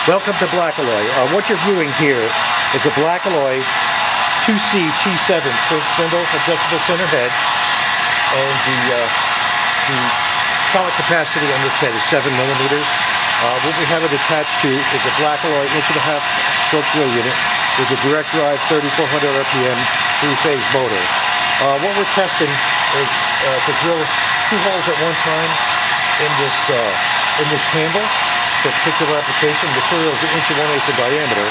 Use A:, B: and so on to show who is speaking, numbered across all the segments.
A: Welcome to BLACKALLOY. What you're viewing here is a BLACKALLOY 2C T7 spindle adjustable center head, and the collet capacity on this head is 7 millimeters. What we have it attached to is a BLACKALLOY 1.5 stroke drill unit with a direct drive 3400 RPM 3-phase motor. What we're testing is to drill 2 holes at one time in this handle. For a particular application, the material is 1 1/8 in diameter.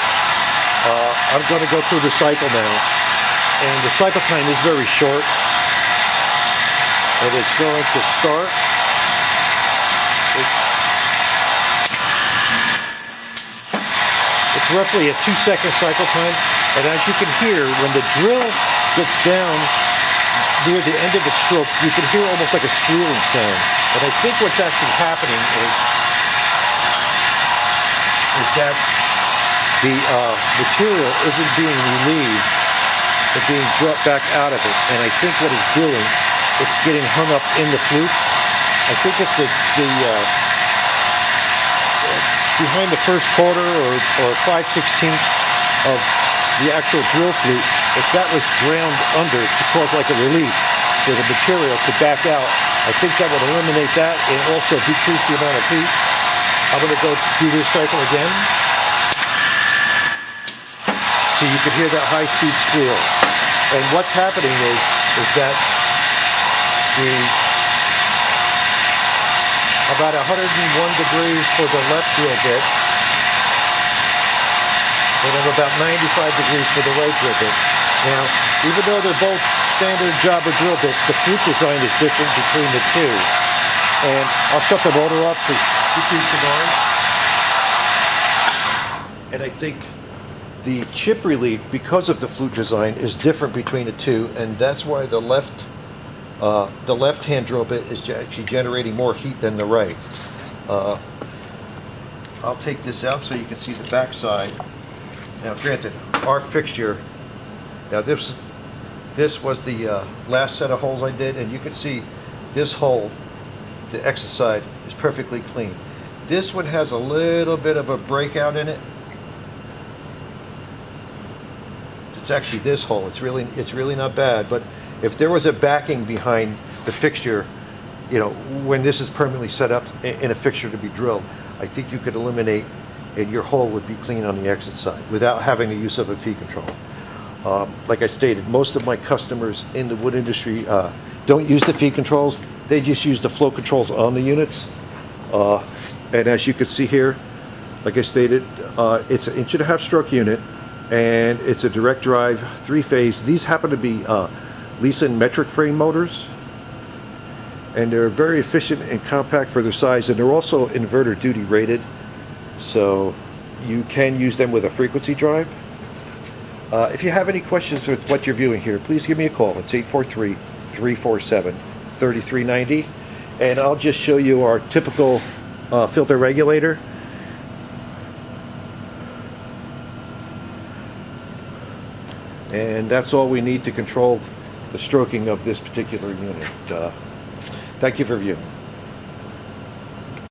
A: I'm going to go through the cycle now, and the cycle time is very short. And it's going to start. It's roughly a 2-second cycle time, and as you can hear, when the drill gets down near the end of its stroke, you can hear almost like a squealing sound. And I think what's actually happening is that the material isn't being relieved, but being brought back out of it. And I think what it's doing, it's getting hung up in the flutes. I think if behind the first quarter or 5/16 of the actual drill flute, if that was ground under to cause like a relief for the material to back out, I think that would eliminate that and also decrease the amount of heat. I'm going to go do this cycle again, so you can hear that high-speed squeal. And what's happening is that about 101 degrees for the left drill bit, and then about 95 degrees for the right drill bit. Now, even though they're both standard jobber drill bits, the flute design is different between the two. And I'll shut the motor off to decrease the noise. And I think the chip relief, because of the flute design, is different between the two, and that's why the left-hand drill bit is actually generating more heat than the right. I'll take this out so you can see the back side. Now, granted, our fixture. Now, this was the last set of holes I did, and you can see this hole, the exit side, is perfectly clean. This one has a little bit of a breakout in it. It's actually this hole. It's really not bad. But if there was a backing behind the fixture, you know, when this is permanently set up in a fixture to be drilled, I think you could eliminate, and your hole would be clean on the exit side without having the use of a feed control. Like I stated, most of my customers in the wood industry don't use the feed controls. They just use the flow controls on the units. And as you can see here, like I stated, it's an 1.5 stroke unit, and it's a direct drive 3-phase. These happen to be LEESON metric frame motors, and they're very efficient and compact for their size, and they're also inverter duty rated, so you can use them with a frequency drive. If you have any questions with what you're viewing here, please give me a call. It's 843-347-3390, and I'll just show you our typical filter regulator. And that's all we need to control the stroking of this particular unit. Thank you for viewing.